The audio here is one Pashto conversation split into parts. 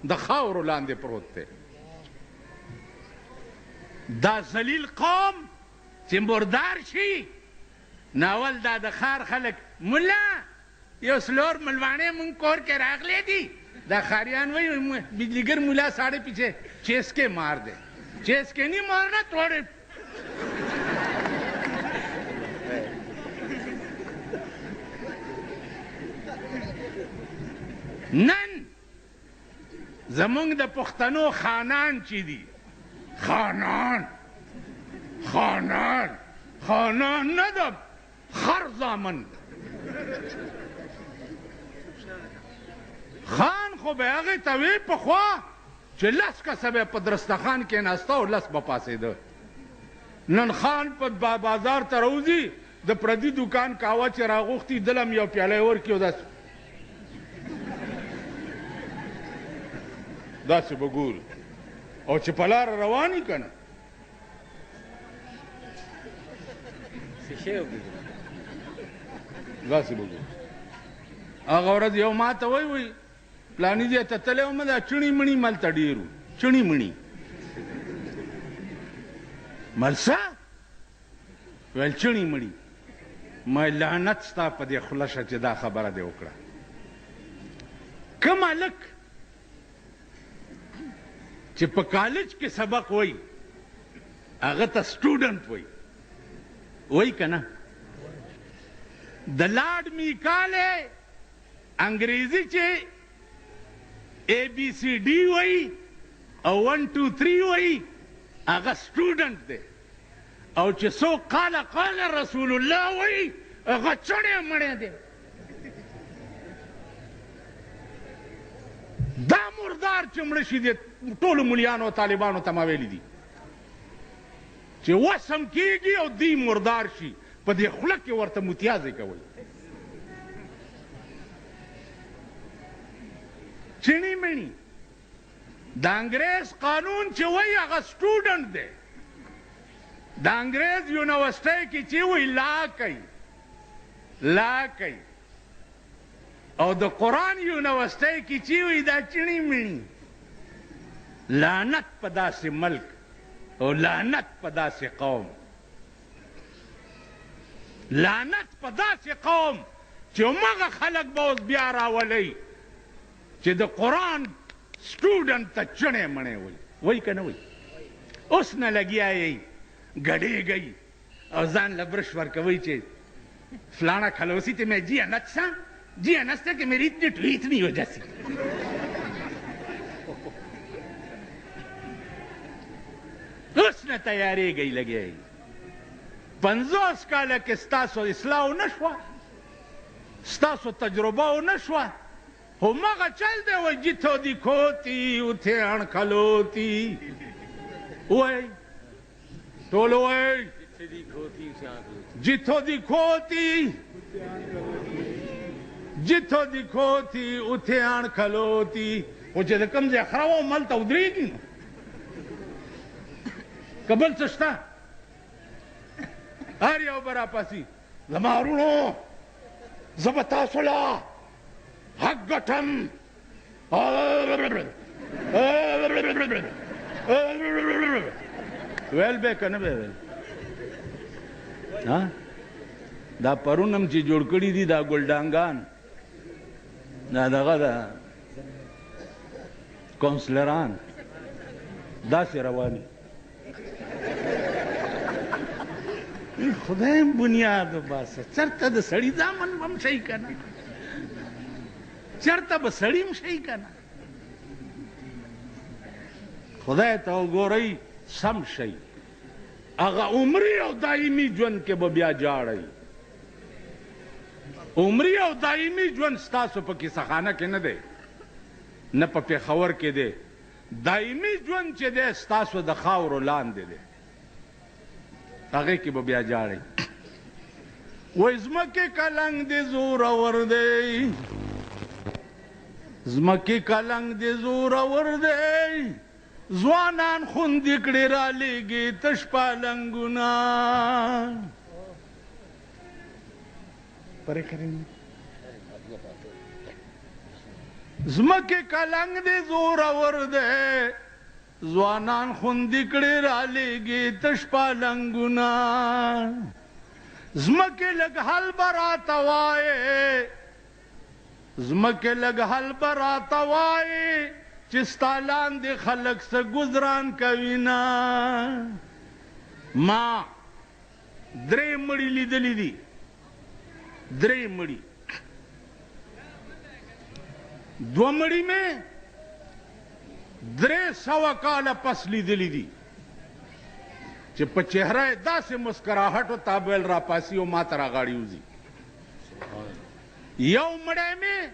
د خاورو لاندې پروت دی. دا ذلیل قوم چې مردار شي، ناول دا د ښار خلک ملا یو سلور ملواڼې مونږ کور کې راغلی دي، دا ښاریان وایي بجلیګر ملا ساڑے پیچھے چیس کے مار دے. چیس کے نہیں مارنا، توڑے. نن زمونږ د پښتنو خانان چې دي، خانان نه د خر زامن. خان خو به هغې ته وی پخوا چې 10 کسه به په درستخان کې ناسته او 10 به پاسېده. نن خان په بازار ته راوځي، د پردي دوکان کاوه چې راغوښتي دلم یو پیاله یې ورکړي او داسې به ګوري. او چې په لاره رواني که نه داسې به ګوري. هغه ورځ یو ما ته وایي پلاني ځای ته تللی وم، دا چڼي مڼي ملته ډېر وو. چڼي مڼي ملسه ویل چڼي مڼي. ما لعنت ستا په دې خوله شه چې دا خبره دې وکړه. کوم هلک چې په کالج کې سبق وایي هغه ته سټوډنټ وایي که نه؟ د لارډ میکالې انګریزي چې ABCD وایي او 1 2 3 وایي هغه سټوډنټ دی. او چې څوک قال رسول الله وایي هغه چڼی مڼی دی. دا مردار چې مړه شي دی ټولو ملیانو او طالبانو ته ما ویلي دي چې وسم کېږي او دوی مردار شي، په دې خوله کې ورته متیازې کوئ. چڼي مڼي د انګریز قانون چې وایي هغه سټوډنټ دی. د انګریز یونیورسټۍ کې چې وایي لا کوي او د قرآن یونیورسټۍ کې چې وایي دا چڼي مڼي. لعنت په داسې ملک او لعنت په داسې قوم، لعنت په داسې قوم چې همغه خلک به اوس بیا راولئ چې د قرآن سټوډنټ ته چڼی مڼی وایي که نه وایي؟ اوس نه لګیا یئ ګډېږئ او ځان له برش ورکوئ چې فلانا खलोसी थे मैं जी अनस था कि मेरी इतनी ट्वीट नहीं हो जैसी. उसने तैयारी गई लगे 50 کاله کې ستاسو اصلاح ونه شوه، ستاسو تجربه ونه شوه، همغه چل دی وایي جیتو دیکھوتی اتھے اڻکھلوتی. وایي ټول وایي جیتو دیکھوتی اتھے اڻکھلوتی. خو چې د کوم ځای خره وه هملته ودرېږي نو که بل څه شته. هر یو به راپاسي زما وروڼو زه به تاسو له حق ګټم. ویل به که نه به ویل؟ دا پرونم چې جوړ کړي دي دا ګلډانګان، دا دغه ده کونسلران داسې رواني. خدای بنیاد وباسه، چېرته د سړي زامن به هم شئ که نه؟ چېرته به سړي هم شئ که نه؟ خدای ته وګورئ سم شئ. هغه عمري او دایمي ژوند کې به بیا جاړئ. عمري او دایمي ژوند ستاسو په کیسهخانه کې نه دی، نه په پېښور کې دی. دایمي ژوند چې دی ستاسو د خاورو لاندې دی، هغې کې به بیا جاړئ. وایي ځمکې کلنګ دې زورور دی، ځمکې کلنګ دې زورور دی، ځوانان خوندې کړې رالیږي تش پالنګونه. پرې کړئ زمکه کلنګ دې زورور دی ځوانان خوندې کړې رالیږي تش پالنګونه زمکه لږ حل به راته وایې زمکه لږ حل به راته وایې چې ستا لاندې خلک څه ګزران کوي نه ما درې مړي لیدلي دي درې مړي دوه مړي مې 300 کاله پس لیدلي دي چې په چهره یې داسې مسکراهټ و تابل را پاسي او ما ته راغاړي وځي یو مړی مې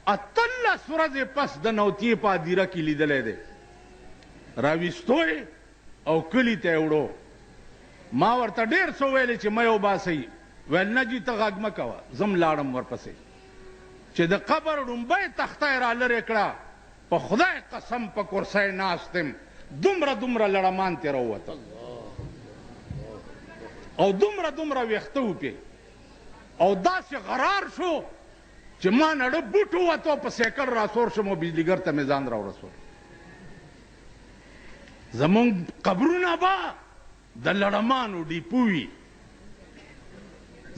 18 ورځې پس د نوتیې په هدیره کې لیدلی دی راویستو او کلي ته یې وړو ما ورته ډېر څه ویلې چې مه یې وباسئ ویل نه جي ته غږ مه کوه زم لاړم ورپسې چې د قبر ډومبۍ تخته یې را لرې کړه په خدای قسم په کرسۍ ناست یم دومره لړمان ترې راووتل او دومره ویښته وپې او داسې غرار شو چې ما نړه بوټ ووتو په سیکل راسور شم او بجلیګر ته مې ځان راورسول زمونږ قبرونه به د لړمانو ډیپو وي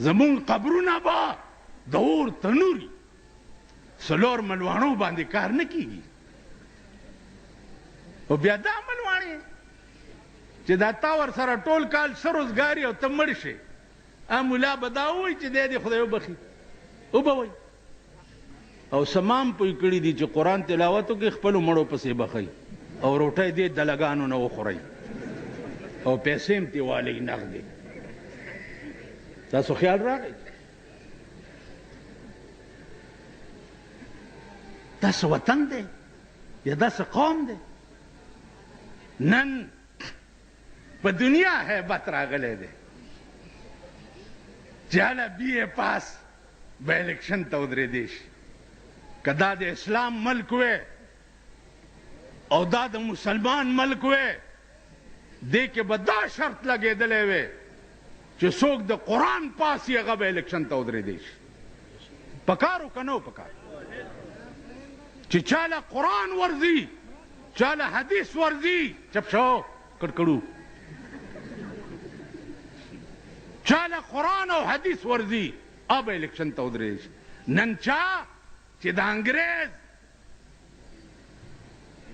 زمونږ قبرونه به د اور تنوري څلور ملواڼو باندې کار نه کیږي او بیا دا ملواڼې چې دا تا ورسره ټول کال ښه روزګاري او ته مړ شې ملا به دا ووایي چې دی دې خدای وبخي وبه وایي او سمام پوی کړي دي چې قرآن تلاوت وکړي خپلو مړو پسې بخئ او روټۍ دې دلګانو نه وخورئ او پیسې هم ترې والئ نغدې تاسو خیال راغی داسې وطن دی یا داسې قوم دی نن په دنیا هیبت راغلی دی چې هله بی اے پاس به الیکشن ته ودرېدی شي که دا د اسلام ملک وی او دا د مسلمان ملک وی دې کې به دا شرط لګېدلی وی چې څوک د قرآن پاس یې هغه به الیکشن ته ودرېدی شي پکار و که نه و پکار چې چاله قرآن ورځي چاله حدیث ورځي چپ شو کړکړو چاله قرآن او حدیث ورځي اب الیکشن ته ودرېږي نن چا چې د انګریز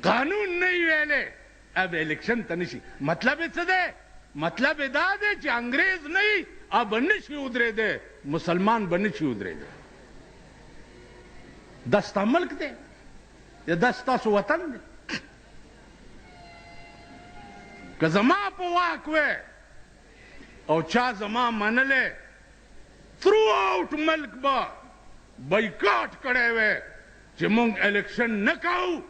قانون نه وی ویلی اب الیکشن ته نشي مطلب یې څه دی مطلب یې دا دی چې انګریز نه وي اب به نشي ودرېدی مسلمان به نشي ودرېدی دا ستا ملک دی یا دا ستاسو وطن دی که زما په واک وی او چا زما منلی تھرو آؤٹ ملک به بایکاټ کړی وی چې مونږ الیکشن نه کوو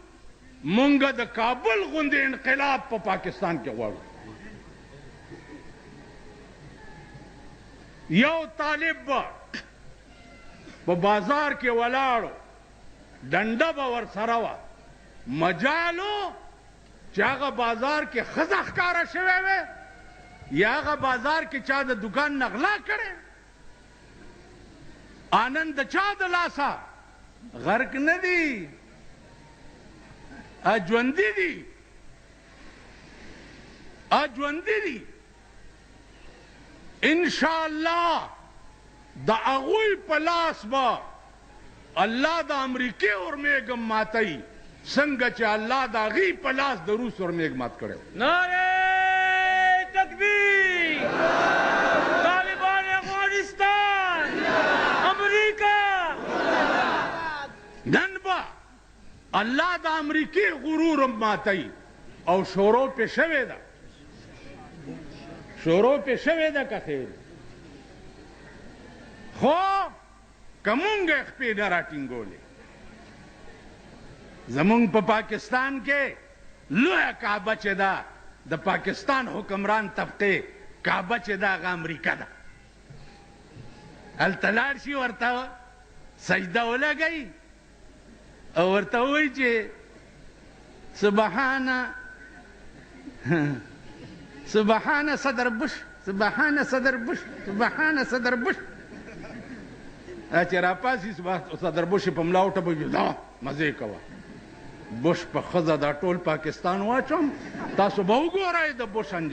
مونږ د کابل غوندې انقلاب په پاکستان کې غواړو یو طالب به په بازار کې ولاړو ډنډه به ورسره وه مجالو چې هغه بازار کې ښځه ښکاره شوی وی یا هغه بازار کې چا د دکان نه غلا کړی آنند د چا د لاسه غرق نه دی ژوندي دي ژوندي دي انشاءالله د هغوی په لاس به الله د امریکې اورمیږم ماتوي څنګه چې الله د هغې په لاس د روس اورمیږ مات کړی نعرہ تکبیر طالبان افغانستان امریکا نن به الله د امریکې غرور ماتوي او شروع پې شوې ده شروع پې شوې ده که خیر خو که مونږ یې خپې نه راټینګولې زمونږ په پاکستان کې لویه کعبه چې ده د پاکستان حکمران طبقې کعبه چې ده هغه امریکا ده هلته لاړ شي ورته سجده ولګوي او ورته ووایي چې سبحان صدر بش سبحان صدر بش سبحان صدر بش چې راپاسي صدر بش په ملا وټه به मजे कवा बुश पे खजा दा टोल पाकिस्तान वाचम तासु बहु गोराय द बुश